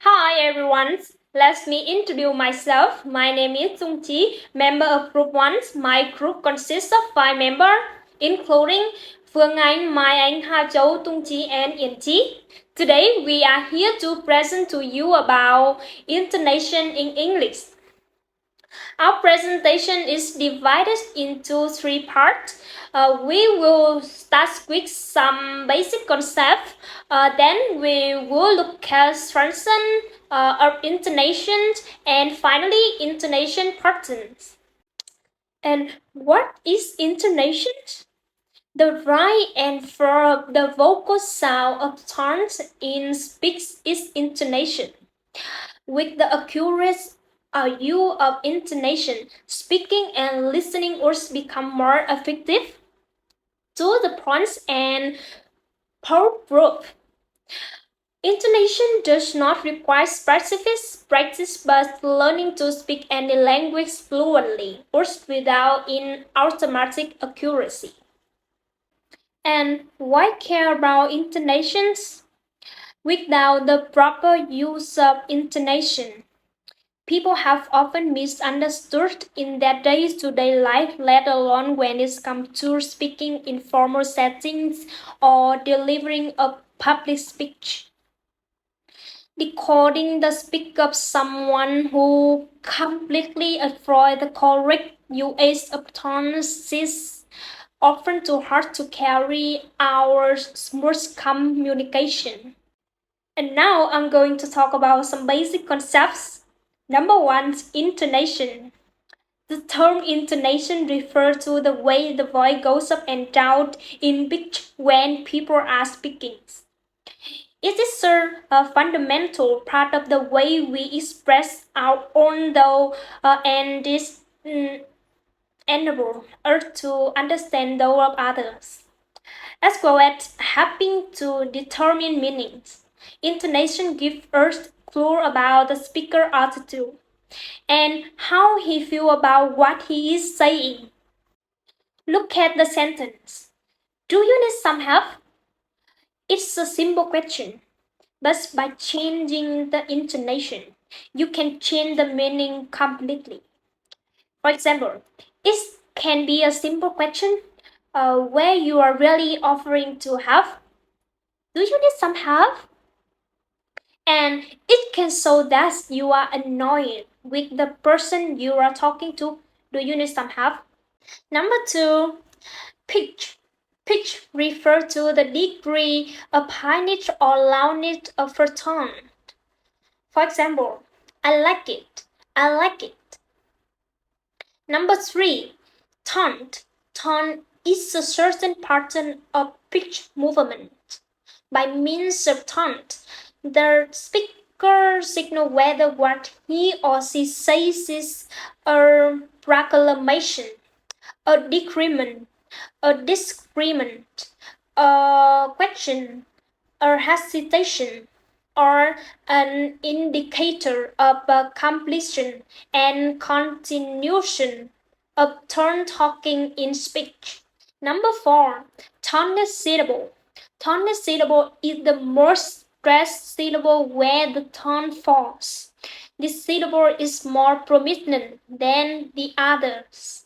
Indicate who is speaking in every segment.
Speaker 1: Hi everyone, let me introduce myself. My name is Dung Chi, member of Group 1. My group consists of 5 members, including Phương Anh, Mai Anh, Ha Châu, Tung Chi, and Yên Chi. Today we are here to present to you about intonation in English. Our presentation is divided into 3 parts. We will start with some basic concepts. Then we will look at strengths of intonations, and finally intonation patterns. And what is intonation? The right and for the vocal sound of tones in speech is intonation. With the accurate use of intonation, speaking and listening words become more effective, to the point and powerful. Intonation does not require specific practice but learning to speak any language fluently or without in automatic accuracy. And why care about intonations? Without the proper use of intonation, people have often misunderstood in their day-to-day life, let alone when it comes to speaking in formal settings or delivering a public speech. Decoding the speak of someone who completely avoids the correct use of tones is often too hard to carry out smooth communication. And now I'm going to talk about some basic concepts. Number 1, intonation. The term intonation refers to the way the voice goes up and down in pitch when people are speaking. It is a fundamental part of the way we express our own thought and is enable us to understand those of others, as well as helping to determine meanings. Intonation gives us clue about the speaker's attitude and how he feels about what he is saying. Look at the sentence. Do you need some help? It's a simple question, but by changing the intonation, you can change the meaning completely. For example, it can be a simple question where you are really offering to help. Do you need some help? And it can show that you are annoyed with the person you are talking to. Do you need some help? Number 2, pitch. Pitch refers to the degree of highness or loudness of a tone. For example, I like it. I like it. Number 3, tone. Tone is a certain pattern of pitch movement. By means of tone, the speaker signals whether what he or she says is a proclamation, a decrement, a disagreement, a question, a hesitation, or an indicator of completion and continuation of turn talking in speech. Number 4, toneless syllable. Toneless syllable is the most stressed syllable where the tone falls. This syllable is more prominent than the others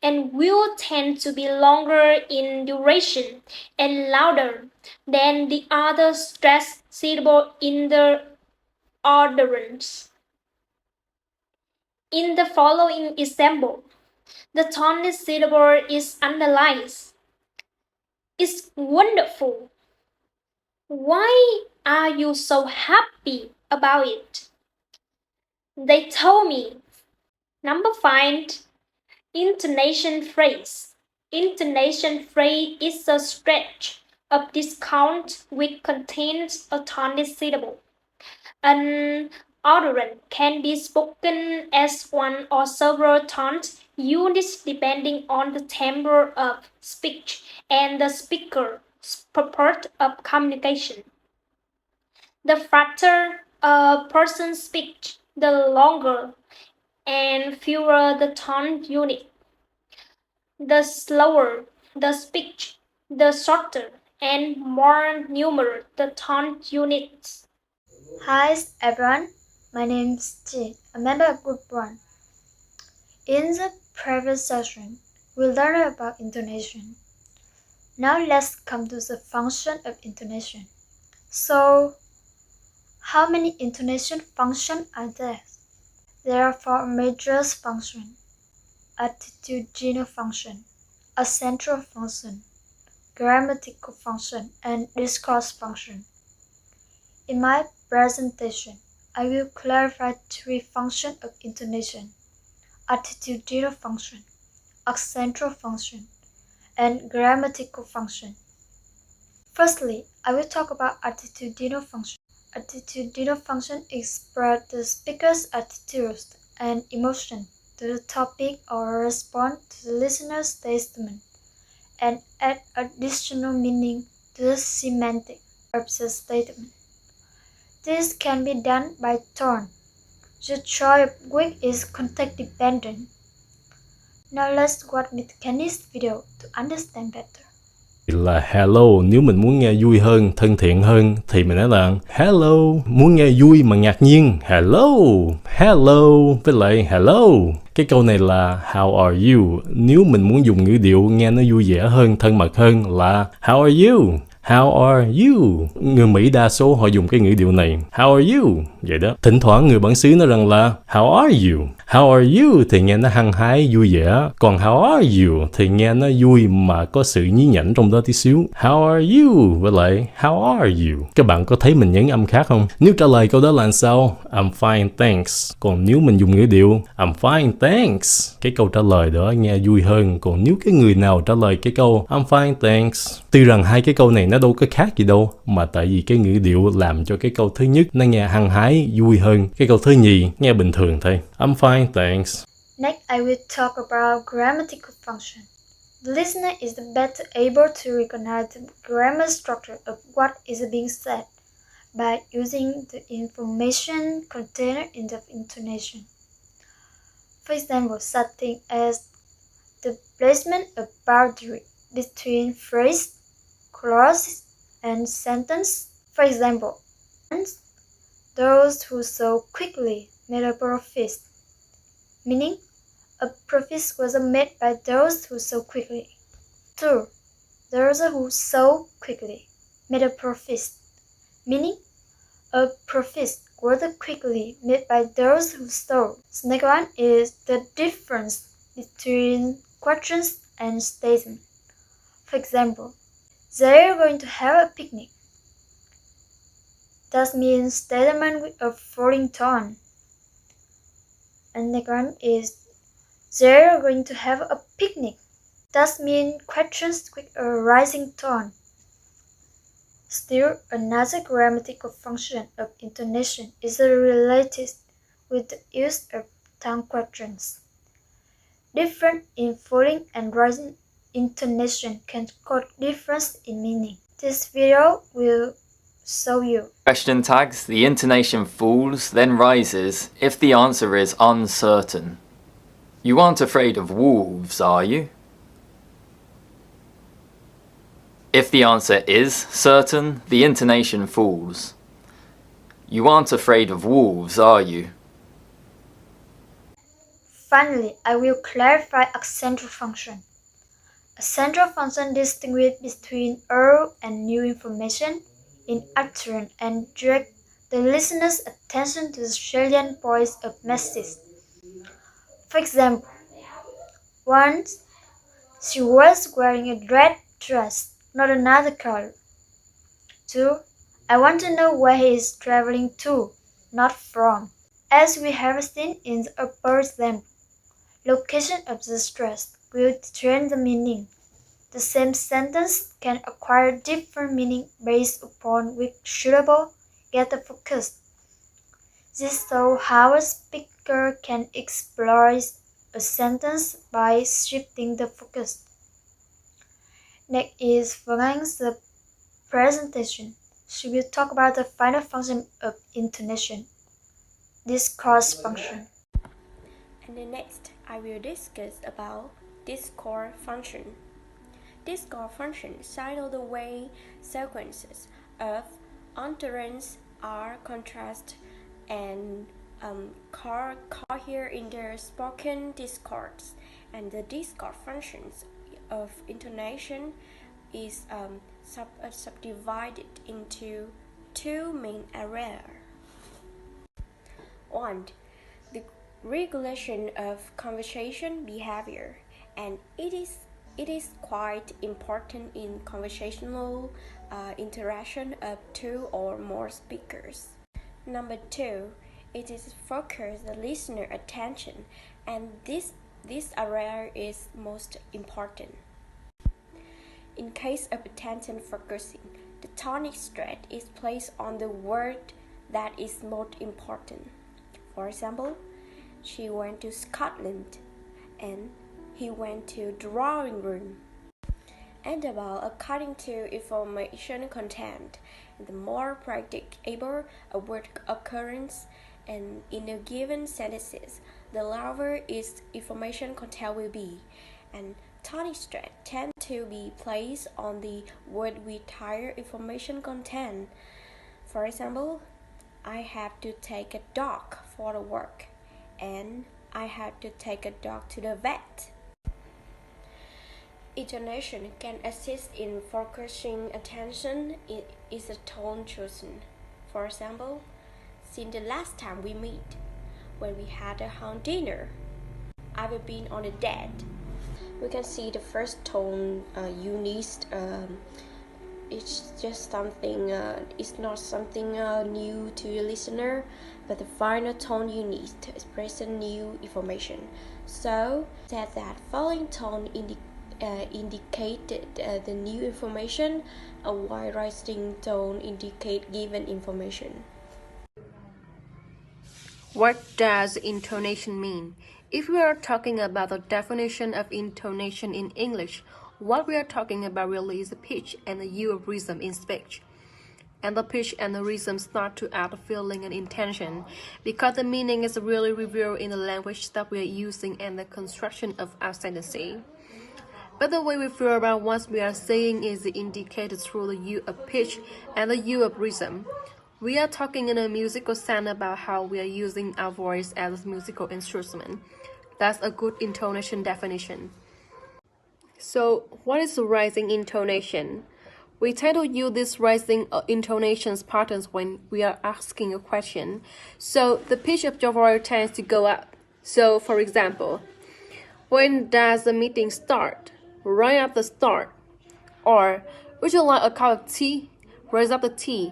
Speaker 1: and will tend to be longer in duration and louder than the other stressed syllable in the utterance. In the following example, the toneless syllable is underlined. It's wonderful. Why are you so happy about it? They told me. Number 5, intonation phrase. Intonation phrase is a stretch of discount which contains a toneless syllable. An utterance can be spoken as one or several tones, used depending on the tempo of speech and the speaker's purpose of communication. The faster a person speaks, the longer and fewer the tone unit. The slower the speech, the shorter and more numerous the tone units.
Speaker 2: Hi everyone, my name is Ji, a member of Group 1. In the previous session, we learned about intonation. Now let's come to the function of intonation. So, how many intonation functions are there? There are 4 major functions: attitudinal function, accentual function, grammatical function, and discourse function. In my presentation, I will clarify 3 functions of intonation: attitudinal function, accentual function, and grammatical function. Firstly, I will talk about attitudinal function. Attitudinal function express the speaker's attitudes and emotion to the topic or respond to the listener's statement and add additional meaning to the semantic of the statement. This can be done by tone. The choice of word is context dependent. Now let's watch Mechanics video to understand better.
Speaker 3: Là hello, nếu mình muốn nghe vui hơn, thân thiện hơn thì mình nói là hello. Muốn nghe vui mà ngạc nhiên, hello với lại hello. Cái câu này là how are you. Nếu mình muốn dùng ngữ điệu nghe nó vui vẻ hơn, thân mật hơn là how are you. How are you? Người Mỹ đa số họ dùng cái ngữ điệu này. How are you? Vậy đó. Thỉnh thoảng người bản xứ nói rằng là how are you? How are you thì nghe nó hăng hái, vui vẻ. Còn how are you thì nghe nó vui mà có sự nhí nhảnh trong đó tí xíu. How are you? Với lại how are you? Các bạn có thấy mình nhấn âm khác không? Nếu trả lời câu đó là sao? I'm fine, thanks. Còn nếu mình dùng ngữ điệu I'm fine, thanks, cái câu trả lời đó nghe vui hơn. Còn nếu cái người nào trả lời cái câu I'm fine, thanks, tuy rằng hai cái câu này nó đâu có khác gì đâu, mà tại vì cái ngữ điệu làm cho cái câu thứ nhất nó nghe hăng hái, vui hơn. Cái câu thứ nhì nghe bình thường thôi. I'm fine, thanks.
Speaker 2: Next, I will talk about grammatical function. The listener is better able to recognize the grammar structure of what is being said by using the information contained in the intonation. For example, something as the placement of boundary between phrase, clause, and sentence. For example, those who so quickly made a profit, meaning a profit was made by those who so quickly. 2. Those who so quickly made a profit, meaning a profit was quickly made by those who stole. The next one is the difference between questions and statements. For example, they are going to have a picnic. That means statement with a falling tone. And next one is they are going to have a picnic. That means questions with a rising tone. Still, another grammatical function of intonation is related with the use of tongue questions. Difference in falling and rising intonation can cause difference in meaning. This video will show you.
Speaker 4: Question tags, the intonation falls, then rises, if the answer is uncertain. You aren't afraid of wolves, are you? If the answer is certain, the intonation falls. You aren't afraid of wolves, are you?
Speaker 2: Finally, I will clarify accentual function. Accentual function distinguishes between old and new information in utterance and direct the listener's attention to the salient points of message. For example, once she was wearing a red dress, not another color. 2. I want to know where he is traveling to, not from. As we have seen in the upper example, location of the stress will change the meaning. The same sentence can acquire different meaning based upon which syllable get the focus. This shows how a speaker can explore a sentence by shifting the focus. Next is following the presentation. She will talk about the final function of intonation, discourse function.
Speaker 5: And then next, I will discuss about discourse function. Discourse function signal the way sequences of utterance are contrast and cohere in the spoken discourse, and the discourse functions of intonation is subdivided into two main areas. 1. The regulation of conversation behavior, and it is quite important in conversational interaction of two or more speakers. Number 2, it is focus the listener attention, and this area is most important. In case of attention focusing, the tonic stress is placed on the word that is most important. For example, she went to Scotland and he went to drawing room. And about according to information content, the more predictable a word occurrence and in a given sentences, the lower its information content will be, and tonic stress tend to be placed on the word with higher information content. For example, I have to take a dog for the work, and I have to take a dog to the vet. Intonation can assist in focusing attention. It is a tone chosen. For example, since the last time we meet, when we had a home dinner, I've been on a date. We can see the first tone unique. It's just something. It's not something new to the listener, but the final tone unique expresses new information. So that following tone indicated the new information, while rising tone indicate given information.
Speaker 6: What does intonation mean? If we are talking about the definition of intonation in English, what we are talking about really is the pitch and the use of rhythm in speech. And the pitch and the rhythm start to add feeling and intention, because the meaning is really revealed in the language that we are using and the construction of our sentence. But the way we feel about what we are saying is indicated through the use of pitch and the use of rhythm. We are talking in a musical sense about how we are using our voice as a musical instrument. That's a good intonation definition. So, what is rising intonation? We tend to use these rising intonations patterns when we are asking a question. So, the pitch of your voice tends to go up. So, for example, when does the meeting start? Right at the start. Or, would you like a cup of tea? Raise up the tea.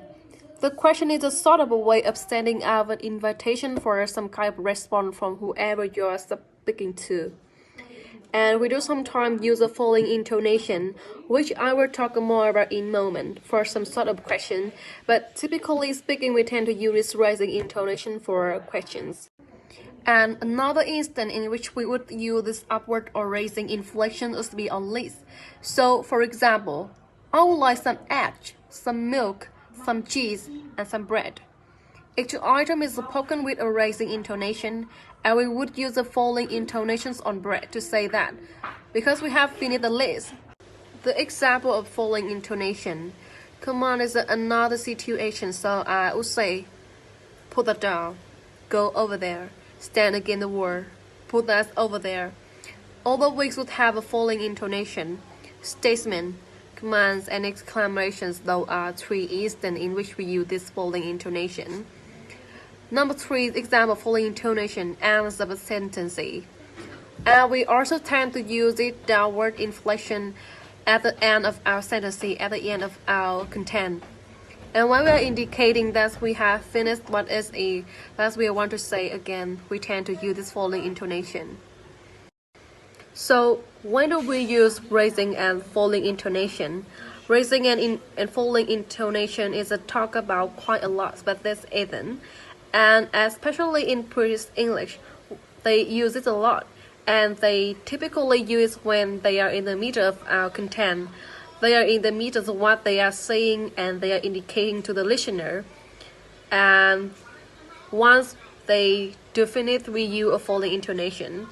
Speaker 6: The question is a sort of a way of sending out an invitation for some kind of response from whoever you are speaking to. And we do sometimes use a following intonation, which I will talk more about in a moment, for some sort of question. But typically speaking, we tend to use this rising intonation for questions. And another instance in which we would use this upward or raising inflection is to be on list. So, for example, I would like some eggs, some milk, some cheese, and some bread. Each item is spoken with a rising intonation, and we would use the following intonations on bread to say that, because we have finished the list. The example of following intonation. Command is another situation, so I would say, put that down, go over there, stand against the wall, put that over there. All the weeks would have a following intonation. Statement, commands, and exclamations, though are three instances in which we use this following intonation. Number 3 is example following intonation ends of a sentence. And we also tend to use it downward inflection at the end of our sentence, at the end of our content. And when we are indicating that we have finished that we want to say again, we tend to use this following intonation. So, when do we use raising and falling intonation? Raising and falling intonation is a talk about quite a lot, but this isn't. And especially in British English, they use it a lot. And they typically use when they are in the middle of our content. They are in the middle of what they are saying and they are indicating to the listener. And once they do finish, we use a falling intonation.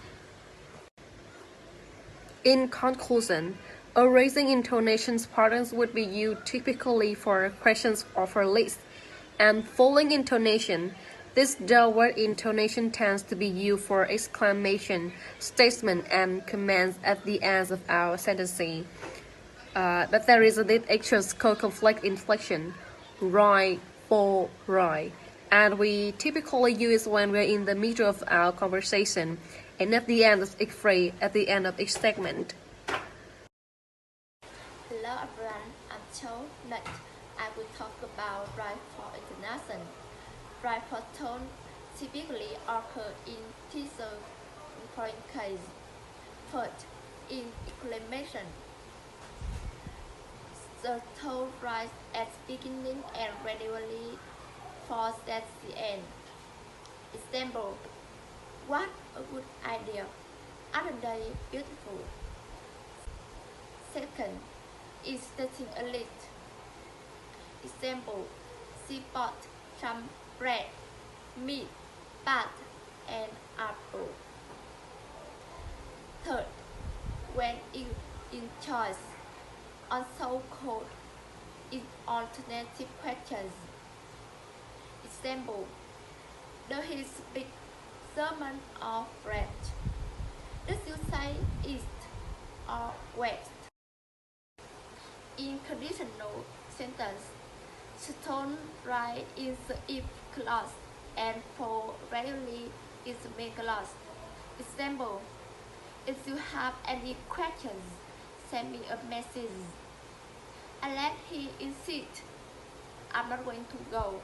Speaker 6: In conclusion, a raising intonations patterns would be used typically for questions or for lists. And following intonation. This downward intonation tends to be used for exclamation, statement, and commands at the ends of our sentences. But there is a extra conflict inflection, right for right, and we typically use when we're in the middle of our conversation and at the end of each phrase, at the end of each segment.
Speaker 7: Hello everyone, I'm Cho. Next, I will talk about right for intonation. Right for tone typically occur in teaser foreign case. First, in exclamation. The tone rises at the beginning and gradually falls at the end. Example: what a good idea! Aren't they beautiful? Second, is stating a list. Example: she bought some bread, meat, butter, and apple. Third, when in choice, also called in alternative questions. Example: does he speak German or French? Does you say east or west? In conditional sentence, the tone right is the if clause and for rarely is the main clause. Example: if you have any questions, send me a message. Unless he insists, I'm not going to go.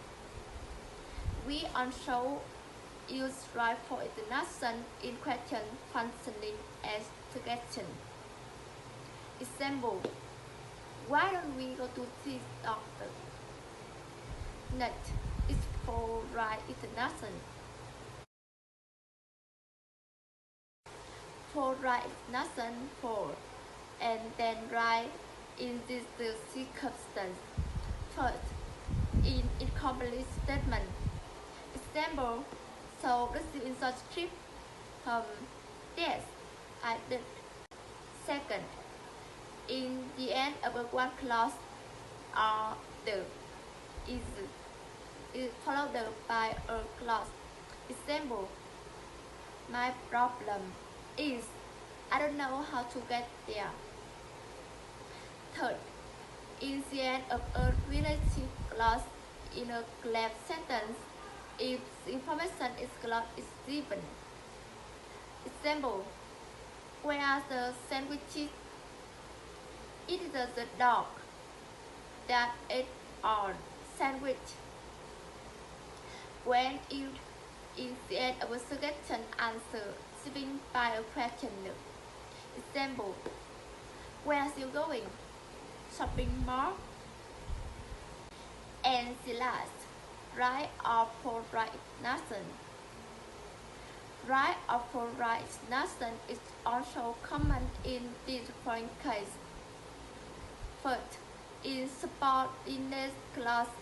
Speaker 7: We also use right for intonation in question functioning as suggestion. Example: why don't we go to see doctor? Next is for right intonation. For right intonation for and then right in this circumstance. First, in incomplete statement. Example: so does you in such trip? Yes, I did. Second, in the end of one clause or the is followed by a clause. Example: my problem is I don't know how to get there. Third, in the end of a relative clause in a claim sentence, if the information is given. Example: where are the sandwiches? It is the dog that ate our sandwich. When you in the end of a suggestion answer given by a question. Example: where are you going? Shopping mall. And the last, right or for right intonation. Right or for right intonation is also common in different cases. First, in subordinate clause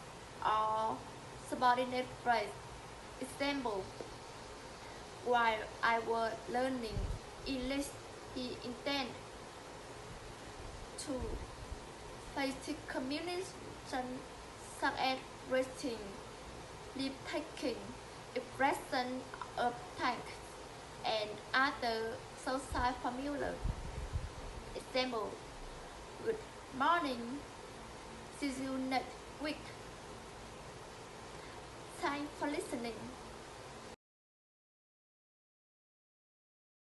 Speaker 7: or subordinate phrase. Example: while I was learning English, he intended to basic communication such as reading, leave-taking, expression of thanks, and other social formula. Example: good morning, see you next week.